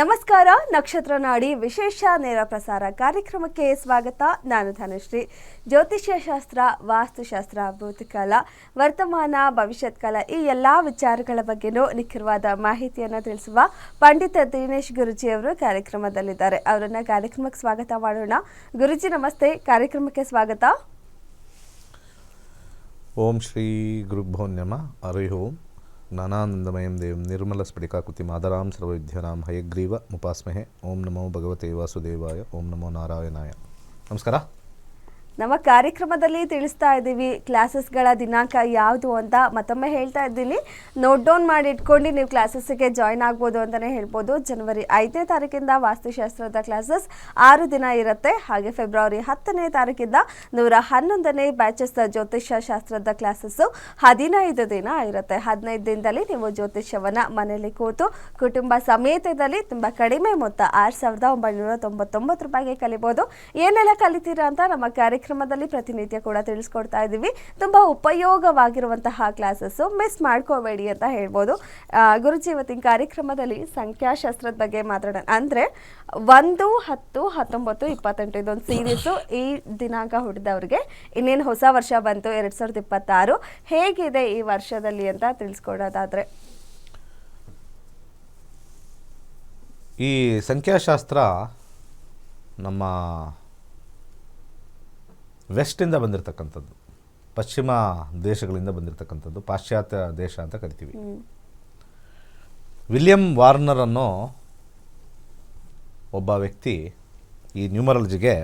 ನಮಸ್ಕಾರ. ನಕ್ಷತ್ರ ನಾಡಿ ವಿಶೇಷ ನೇರ ಪ್ರಸಾರ ಕಾರ್ಯಕ್ರಮಕ್ಕೆ ಸ್ವಾಗತ. ನಾನು ಧನಶ್ರೀ. ಜ್ಯೋತಿಷ್ಯ ಶಾಸ್ತ್ರ, ವಾಸ್ತುಶಾಸ್ತ್ರ, ಭೂತಕಾಲ, ವರ್ತಮಾನ, ಭವಿಷ್ಯತ್ ಕಾಲ ಈ ಎಲ್ಲ ವಿಚಾರಗಳ ಬಗ್ಗೆನೂ ನಿಖರವಾದ ಮಾಹಿತಿಯನ್ನು ತಿಳಿಸುವ ಪಂಡಿತ ದಿನೇಶ್ ಗುರುಜಿ ಅವರು ಕಾರ್ಯಕ್ರಮದಲ್ಲಿದ್ದಾರೆ. ಅವರನ್ನ ಕಾರ್ಯಕ್ರಮಕ್ಕೆ ಸ್ವಾಗತ ಮಾಡೋಣ. ಗುರುಜಿ ನಮಸ್ತೆ, ಕಾರ್ಯಕ್ರಮಕ್ಕೆ ಸ್ವಾಗತ. ಓಂ ಶ್ರೀ ಗುರುಭ್ಯೋ ನಮಃ. ಹರಿ ಓಂ. ಜ್ಞಾನಾನಂದಮಯಂ ದೇವಂ ನಿರ್ಮಲಸ್ಫಟಿಕಾಕೃತಿಂ ಆದರಾಂ ಸರ್ವವಿದ್ಯಾನಾಂ ಹಯಗ್ರೀವ ಮುಪಾಸ್ಮಹೆ. ಓಂ ನಮೋ ಭಗವತೆ ವಾಸುದೇವಾಯ. ಓಂ ನಮೋ ನಾರಾಯಣಾಯ. ನಮಸ್ಕಾರ. ನಮ್ಮ ಕಾರ್ಯಕ್ರಮದಲ್ಲಿ ತಿಳಿಸ್ತಾ ಇದ್ದೀವಿ ಕ್ಲಾಸಸ್ಗಳ ದಿನಾಂಕ ಯಾವುದು ಅಂತ. ಮತ್ತೊಮ್ಮೆ ಹೇಳ್ತಾ ಇದ್ದೀನಿ, ನೋಟ್ ಡೌನ್ ಮಾಡಿ ಇಟ್ಕೊಂಡು ನೀವು ಕ್ಲಾಸಸ್ಗೆ ಜಾಯ್ನ್ ಆಗ್ಬೋದು ಅಂತಲೇ ಹೇಳ್ಬೋದು. ಜನವರಿ 5ನೇ ತಾರೀಕಿಂದ ವಾಸ್ತುಶಾಸ್ತ್ರದ ಕ್ಲಾಸಸ್ 6 ದಿನ ಇರುತ್ತೆ. ಹಾಗೆ ಫೆಬ್ರವರಿ 10ನೇ ತಾರೀಕಿಂದ 111ನೇ ಬ್ಯಾಚಸ್ ಜ್ಯೋತಿಷ್ಯ ಶಾಸ್ತ್ರದ ಕ್ಲಾಸಸ್ಸು 15 ದಿನ ಇರುತ್ತೆ. 15 ದಿನದಲ್ಲಿ ನೀವು ಜ್ಯೋತಿಷ್ಯವನ್ನು ಮನೆಯಲ್ಲಿ ಕೂತು ಕುಟುಂಬ ಸಮೇತದಲ್ಲಿ ತುಂಬ ಕಡಿಮೆ ಮೊತ್ತ 6,999 ರೂಪಾಯಿಗೆ ಕಲಿಬೋದು. ಏನೆಲ್ಲ ಕಲಿತೀರಾ ಅಂತ ನಮ್ಮ ಕಾರ್ಯಕ್ರಮದಲ್ಲಿ ಪ್ರತಿನಿತ್ಯ ಕೂಡ ತಿಳಿಸ್ಕೊಡ್ತಾ ಇದ್ದೀವಿ. ತುಂಬ ಉಪಯೋಗವಾಗಿರುವಂತಹ ಕ್ಲಾಸಸ್ಸು, ಮಿಸ್ ಮಾಡ್ಕೋಬೇಡಿ ಅಂತ ಹೇಳ್ಬೋದು. ಗುರುಜಿ ಇವತ್ತಿನ ಕಾರ್ಯಕ್ರಮದಲ್ಲಿ ಸಂಖ್ಯಾಶಾಸ್ತ್ರದ ಬಗ್ಗೆ ಮಾತಾಡೋಣ. ಅಂದರೆ 1, 10, 19, 28 ಇದೊಂದು ಸೀರೀಸು. ಈ ದಿನಾಂಕ ಹುಟ್ಟಿದವ್ರಿಗೆ ಇನ್ನೇನು ಹೊಸ ವರ್ಷ ಬಂತು 2026, ಹೇಗಿದೆ ಈ ವರ್ಷದಲ್ಲಿ ಅಂತ ತಿಳಿಸ್ಕೊಡೋದಾದ್ರೆ. ಈ ಸಂಖ್ಯಾಶಾಸ್ತ್ರ ನಮ್ಮ ವೆಸ್ಟಿಂದ ಬಂದಿರತಕ್ಕಂಥದ್ದು, ಪಶ್ಚಿಮ ದೇಶಗಳಿಂದ ಬಂದಿರತಕ್ಕಂಥದ್ದು, ಪಾಶ್ಚಾತ್ಯ ದೇಶ ಅಂತ ಕರಿತೀವಿ. ವಿಲಿಯಂ ವಾರ್ನರ್ ಅನ್ನೋ ಒಬ್ಬ ವ್ಯಕ್ತಿ ಈ ನ್ಯೂಮರಾಲಜಿಗೆ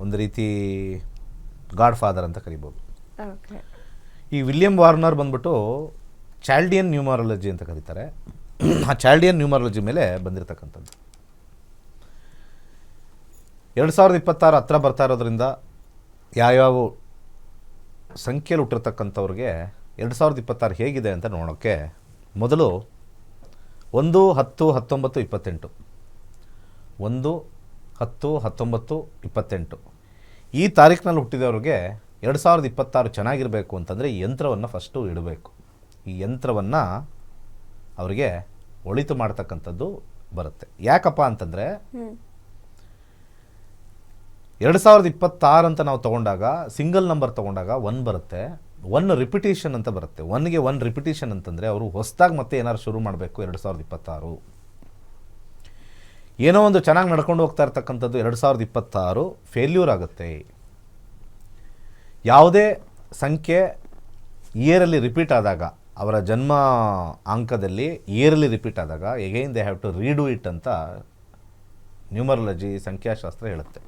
ಒಂದು ರೀತಿ ಗಾಡ್ ಫಾದರ್ ಅಂತ ಕರಿಬೋದು. ಈ ವಿಲಿಯಂ ವಾರ್ನರ್ ಬಂದ್ಬಿಟ್ಟು ಚಾಲ್ಡಿಯನ್ ನ್ಯೂಮರಾಲಜಿ ಅಂತ ಕರೀತಾರೆ. ಆ ಚಾಲ್ಡಿಯನ್ ನ್ಯೂಮರಾಲಜಿ ಮೇಲೆ ಬಂದಿರತಕ್ಕಂಥದ್ದು. 2026 ಹತ್ರ ಬರ್ತಾ ಇರೋದ್ರಿಂದ ಯಾವ್ಯಾವ ಸಂಖ್ಯೆಯಲ್ಲಿ ಹುಟ್ಟಿರ್ತಕ್ಕಂಥವ್ರಿಗೆ 2026 ಹೇಗಿದೆ ಅಂತ ನೋಡೋಕ್ಕೆ ಮೊದಲು 1, 10, 19, 28 1, 10, 19, 28 ಈ ತಾರೀಕಿನಲ್ಲಿ ಹುಟ್ಟಿದವ್ರಿಗೆ 2026 ಚೆನ್ನಾಗಿರಬೇಕು ಅಂತಂದರೆ ಈ ಯಂತ್ರವನ್ನು ಫಸ್ಟು ಇಡಬೇಕು. ಈ ಯಂತ್ರವನ್ನು ಅವರಿಗೆ ಒಳಿತು ಮಾಡ್ತಕ್ಕಂಥದ್ದು ಬರುತ್ತೆ. ಯಾಕಪ್ಪ ಅಂತಂದರೆ 2026 ಅಂತ ನಾವು ತೊಗೊಂಡಾಗ ಸಿಂಗಲ್ ನಂಬರ್ ತೊಗೊಂಡಾಗ 1 ಬರುತ್ತೆ. 1 ರಿಪಿಟೇಷನ್ ಅಂತ ಬರುತ್ತೆ. 1ಗೆ 1 ರಿಪಿಟೇಷನ್ ಅಂತಂದರೆ ಅವರು ಹೊಸದಾಗಿ ಮತ್ತೆ ಏನಾದ್ರು ಶುರು ಮಾಡಬೇಕು. 2026 ಏನೋ ಒಂದು ಚೆನ್ನಾಗಿ ನಡ್ಕೊಂಡು ಹೋಗ್ತಾ ಇರ್ತಕ್ಕಂಥದ್ದು 2026 ಫೇಲ್ಯೂರ್ ಆಗುತ್ತೆ. ಯಾವುದೇ ಸಂಖ್ಯೆ ಇಯರಲ್ಲಿ ರಿಪೀಟ್ ಆದಾಗ, ಅವರ ಜನ್ಮ ಅಂಕದಲ್ಲಿ ಇಯರಲ್ಲಿ ರಿಪೀಟ್ ಆದಾಗ again they have to read it ಅಂತ ನ್ಯೂಮರಾಲಜಿ ಸಂಖ್ಯಾಶಾಸ್ತ್ರ ಹೇಳುತ್ತೆ.